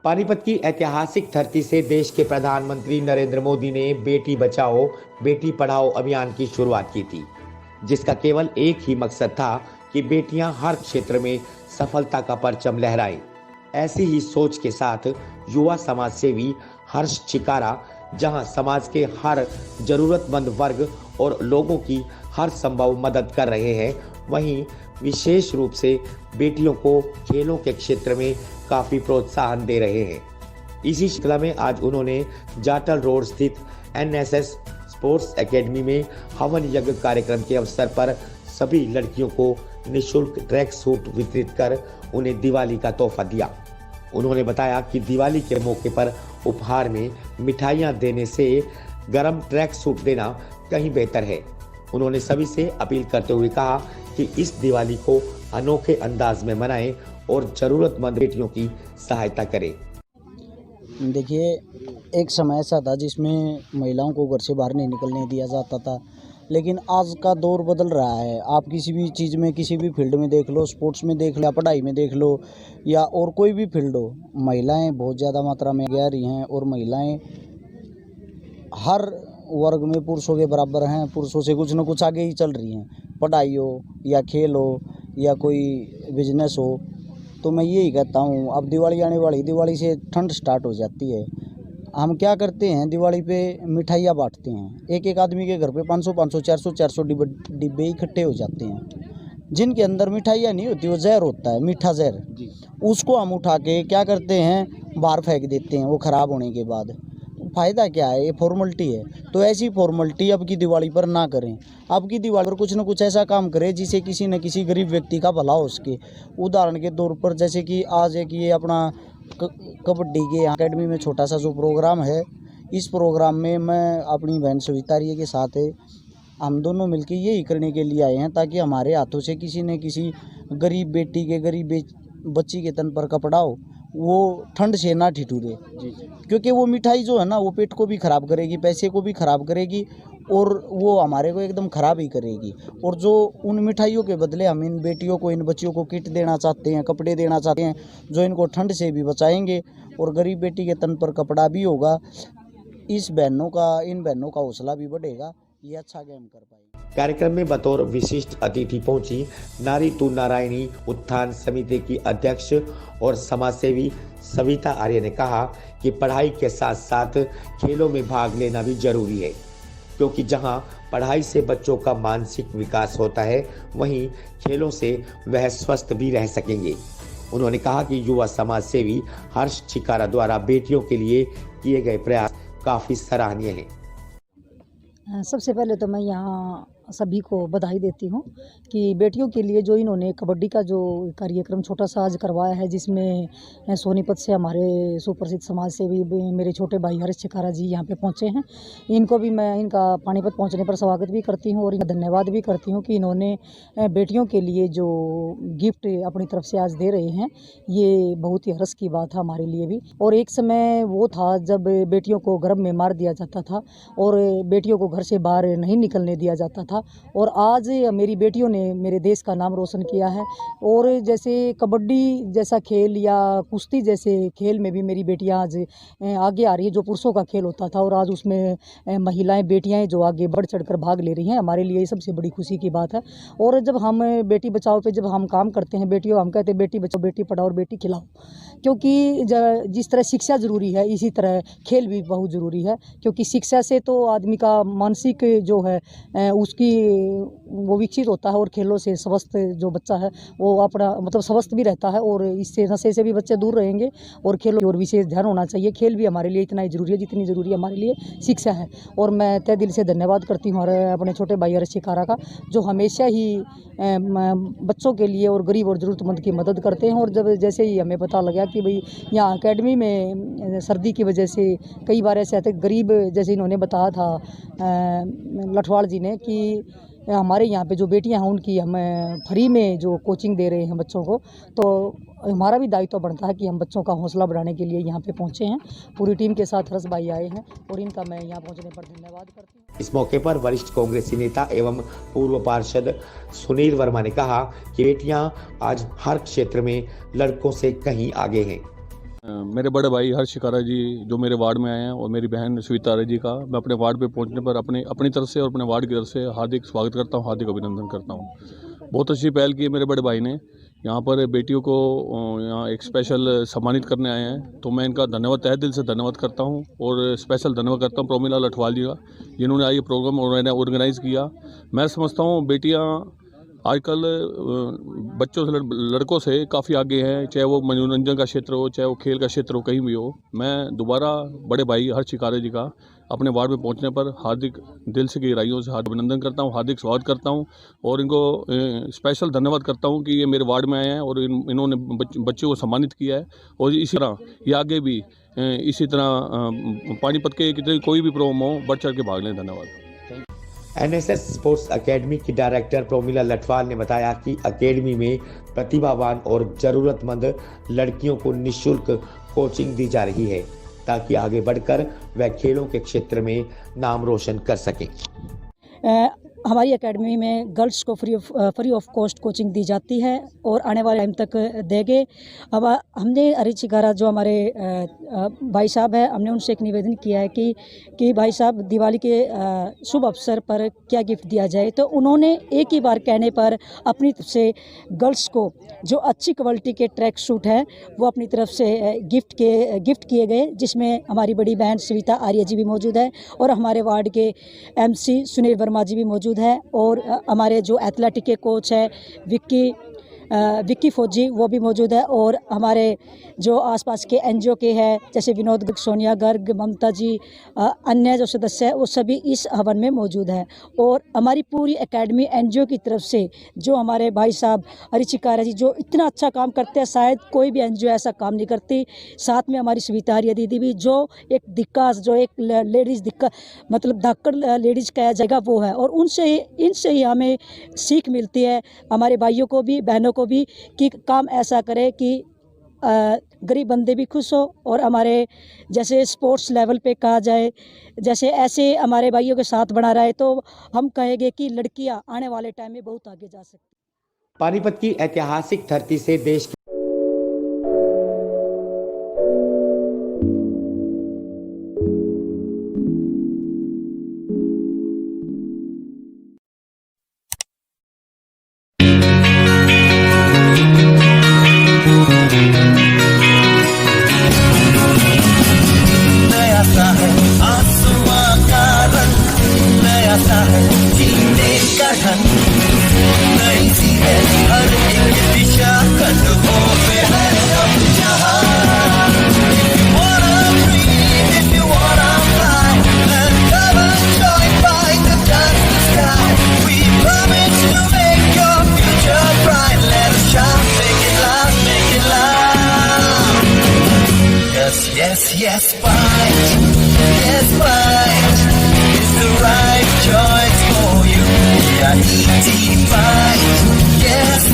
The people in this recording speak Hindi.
पानीपत की ऐतिहासिक धरती से देश के प्रधानमंत्री नरेंद्र मोदी ने बेटी बचाओ बेटी पढ़ाओ अभियान की शुरुआत की थी, जिसका केवल एक ही मकसद था कि बेटियां हर क्षेत्र में सफलता का परचम लहराएं। ऐसी ही सोच के साथ युवा समाज सेवी हर्ष चिकारा जहां समाज के हर जरूरतमंद वर्ग और लोगों की हर संभव मदद कर रहे हैं, वहीं विशेष रूप से बेटियों को खेलों के क्षेत्र में काफी प्रोत्साहन दे रहे हैं। इसी श्रृंखला में आज उन्होंने जाटल रोड स्थित एनएसएस स्पोर्ट्स एकेडमी में हवन यज्ञ कार्यक्रम के अवसर पर सभी लड़कियों को निःशुल्क ट्रैक सूट वितरित कर उन्हें दिवाली का तोहफा दिया। उन्होंने बताया कि दिवाली के मौके पर उपहार में मिठाइयां देने से गर्म ट्रैक सूट देना कहीं बेहतर है। उन्होंने सभी से अपील करते हुए कहा कि इस दिवाली को अनोखे अंदाज में मनाएं और जरूरतमंद बेटियों की सहायता करें। देखिए, एक समय ऐसा था जिसमें महिलाओं को घर से बाहर नहीं निकलने दिया जाता था, लेकिन आज का दौर बदल रहा है। आप किसी भी चीज़ में, किसी भी फील्ड में देख लो, स्पोर्ट्स में देख लो या पढ़ाई में देख लो या और कोई भी फील्ड हो, महिलाएं बहुत ज़्यादा मात्रा में आगे आ रही हैं और महिलाएं हर वर्ग में पुरुषों के बराबर हैं। पुरुषों से कुछ न कुछ आगे ही चल रही हैं, पढ़ाई हो या खेल हो या कोई बिजनेस हो। तो मैं यही कहता हूँ, अब दिवाली आने वाली, दिवाली से ठंड स्टार्ट हो जाती है। हम क्या करते हैं, दिवाली पे मिठाइयाँ बांटते हैं। एक एक आदमी के घर पे 500-500, 400-400 डिब्बे इकट्ठे हो जाते हैं, जिनके अंदर मिठाइयाँ नहीं होती, वो जहर होता है, मीठा जहर। उसको हम उठा के क्या करते हैं, बाहर फेंक देते हैं। वो ख़राब होने के बाद फ़ायदा क्या है, ये फॉर्मेलिटी है। तो ऐसी फॉर्मेलिटी अब की दिवाली पर ना करें। अब की दिवाली पर कुछ न कुछ ऐसा काम करें जिससे किसी न किसी गरीब व्यक्ति का भला हो सके। उदाहरण के तौर पर जैसे कि आज एक ये अपना कबड्डी के एकेडमी में छोटा सा जो प्रोग्राम है, इस प्रोग्राम में मैं अपनी बहन सविता रिया के साथ हम दोनों मिलकर यही करने के लिए आए हैं, ताकि हमारे हाथों से किसी न किसी गरीब बेटी के, गरीब बच्ची के तन पर कपड़ा हो, वो ठंड से ना ठिठुरे। क्योंकि वो मिठाई जो है ना, वो पेट को भी ख़राब करेगी, पैसे को भी ख़राब करेगी और वो हमारे को एकदम ख़राब ही करेगी। और जो उन मिठाइयों के बदले हम इन बेटियों को, इन बच्चियों को किट देना चाहते हैं, कपड़े देना चाहते हैं, जो इनको ठंड से भी बचाएंगे और गरीब बेटी के तन पर कपड़ा भी होगा। इन बहनों का हौसला भी बढ़ेगा, ये अच्छा गेम कर पाएंगे। कार्यक्रम में बतौर विशिष्ट अतिथि पहुंची नारी तू नारायणी उत्थान समिति की अध्यक्ष और समाजसेवी सविता आर्य ने कहा कि पढ़ाई के साथ साथ खेलों में भाग लेना भी जरूरी है, क्योंकि जहां पढ़ाई से बच्चों का मानसिक विकास होता है, वहीं खेलों से वह स्वस्थ भी रह सकेंगे। उन्होंने कहा कि युवा समाज सेवी हर्ष चिकारा द्वारा बेटियों के लिए किए गए प्रयास काफी सराहनीय हैं। सबसे पहले तो मैं यहाँ सभी को बधाई देती हूँ कि बेटियों के लिए जो इन्होंने कबड्डी का जो कार्यक्रम छोटा सा आज करवाया है, जिसमें सोनीपत से हमारे सुप्रसिद्ध समाज सेवी मेरे छोटे भाई हर्ष चिकारा जी यहाँ पे पहुँचे हैं। इनको भी मैं इनका पानीपत पहुँचने पर स्वागत भी करती हूँ और इनका धन्यवाद भी करती हूँ कि इन्होंने बेटियों के लिए जो गिफ्ट अपनी तरफ से आज दे रहे हैं, ये बहुत ही हर्ष की बात है हमारे लिए भी। और एक समय वो था जब बेटियों को गर्भ में मार दिया जाता था और बेटियों को घर से बाहर नहीं निकलने दिया जाता था, और आज मेरी बेटियों ने मेरे देश का नाम रोशन किया है। और जैसे कबड्डी जैसा खेल या कुश्ती जैसे खेल में भी मेरी बेटियां आज आगे आ रही है। जो पुरुषों का खेल होता था और आज उसमें महिलाएं, बेटियां जो आगे बढ़ चढ़कर भाग ले रही हैं, हमारे लिए ये सबसे बड़ी खुशी की बात है। और जब हम बेटी बचाओ पे जब हम काम करते हैं, बेटियों हम कहते हैं बेटी बचाओ बेटी पढ़ाओ और बेटी खिलाओ, क्योंकि जिस तरह शिक्षा ज़रूरी है, इसी तरह खेल भी बहुत ज़रूरी है। क्योंकि शिक्षा से तो आदमी का मानसिक जो है उसकी वो विकसित होता है, और खेलों से स्वस्थ जो बच्चा है वो अपना मतलब स्वस्थ भी रहता है, और इससे नशे से भी बच्चे दूर रहेंगे। और खेलों की ओर विशेष ध्यान होना चाहिए। खेल भी हमारे लिए इतना ही ज़रूरी है जितनी ज़रूरी हमारे लिए शिक्षा है। और मैं तहे दिल से धन्यवाद करती हूँ अपने छोटे भाई हर्ष चिकारा का, जो हमेशा ही बच्चों के लिए और गरीब और ज़रूरतमंद की मदद करते हैं। और जब जैसे ही हमें पता लगा कि भाई यहाँ अकेडमी में सर्दी की वजह से कई बार ऐसे आते गरीब, जैसे इन्होंने बताया था लठवाड़ जी ने कि हमारे यहाँ पे जो बेटियां हैं उनकी हम फ्री में जो कोचिंग दे रहे हैं बच्चों को, तो हमारा भी दायित्व बनता है कि हम बच्चों का हौसला बढ़ाने के लिए यहाँ पे पहुँचे हैं। पूरी टीम के साथ हर्ष भाई आए हैं और इनका मैं यहाँ पहुँचने पर धन्यवाद करती हूँ। इस मौके पर वरिष्ठ कांग्रेसी नेता एवं पूर्व पार्षद सुनील वर्मा ने कहा कि बेटियां आज हर क्षेत्र में लड़कों से कहीं आगे हैं। मेरे बड़े भाई हर्ष शिकारा जी जो मेरे वार्ड में आए हैं और मेरी बहन स्वीता आर्य जी का मैं अपने वार्ड पे पहुंचने पर अपनी तरफ से और अपने वार्ड की तरफ से हार्दिक स्वागत करता हूं, हार्दिक अभिनंदन करता हूं। बहुत अच्छी पहल की है मेरे बड़े भाई ने। यहाँ पर बेटियों को यहाँ एक स्पेशल सम्मानित करने आए हैं, तो मैं इनका धन्यवाद तहे दिल से धन्यवाद करता हूँ और स्पेशल धन्यवाद करता हूँ प्रोमिला लठवाल जी का, जिन्होंने ये प्रोग्राम ऑर्गेनाइज़ किया। मैं समझता हूँ बेटियाँ आजकल बच्चों से लड़कों से काफ़ी आगे हैं, चाहे वो मनोरंजन का क्षेत्र हो, चाहे वो खेल का क्षेत्र हो, कहीं भी हो। मैं दोबारा बड़े भाई हर्ष शिकारे जी का अपने वार्ड में पहुंचने पर हार्दिक दिल से गहराइयों से हार्दिक अभिनंदन करता हूं, हार्दिक स्वागत करता हूं और इनको स्पेशल धन्यवाद करता हूं कि ये मेरे वार्ड में आए हैं और इन्होंने बच्चों को सम्मानित किया है। और इसी तरह ये आगे भी इसी तरह पानीपत के कितने कोई भी प्रोग्राम हो बढ़ चढ़ के भाग लें। धन्यवाद। एनएसएस स्पोर्ट्स एकेडमी की डायरेक्टर प्रोमिला लठवाल ने बताया कि एकेडमी में प्रतिभावान और जरूरतमंद लड़कियों को निःशुल्क कोचिंग दी जा रही है ताकि आगे बढ़कर वह खेलों के क्षेत्र में नाम रोशन कर सकें। हमारी एकेडमी में गर्ल्स को फ्री ऑफ कॉस्ट कोचिंग दी जाती है और आने वाले टाइम तक देंगे। अब हमने हरीश शिकारा जो हमारे भाई साहब हैं, हमने उनसे एक निवेदन किया है कि भाई साहब दिवाली के शुभ अवसर पर क्या गिफ्ट दिया जाए, तो उन्होंने एक ही बार कहने पर अपनी तरफ से गर्ल्स को जो अच्छी क्वालिटी के ट्रैक सूट है वो अपनी तरफ से गिफ्ट किए गए, जिसमें हमारी बड़ी बहन स्वीता आर्य जी भी मौजूद है और हमारे वार्ड के एमसी सुनील वर्मा जी भी मौजूद है और हमारे जो एथलेटिक के कोच है विक्की फौजी वो भी मौजूद है और हमारे जो आसपास के एनजीओ के हैं जैसे विनोद गर्ग, सोनिया गर्ग, ममता जी, अन्य जो सदस्य हैं वो सभी इस हवन में मौजूद हैं। और हमारी पूरी एकेडमी एनजीओ की तरफ से जो हमारे भाई साहब हरीश शिकारा जी जो इतना अच्छा काम करते हैं, शायद कोई भी एनजीओ ऐसा काम नहीं करती। साथ में हमारी स्वीता आर्य दीदी भी जो एक दिक्कत, जो एक लेडीज़ दिक्कत मतलब धाकड़ लेडीज़ कहा जाएगा वो है, और इनसे ही हमें सीख मिलती है हमारे भाइयों को भी बहनों को भी कि काम ऐसा करे कि गरीब बंदे भी खुश हो और हमारे जैसे स्पोर्ट्स लेवल पे कहा जाए जैसे ऐसे हमारे भाइयों के साथ बना रहे तो हम कहेंगे कि लड़कियां आने वाले टाइम में बहुत आगे जा सकती। पानीपत की ऐतिहासिक धरती से देश Yes, fight. Yes, fight. It's the right choice for you. Yeah, fight. Yes,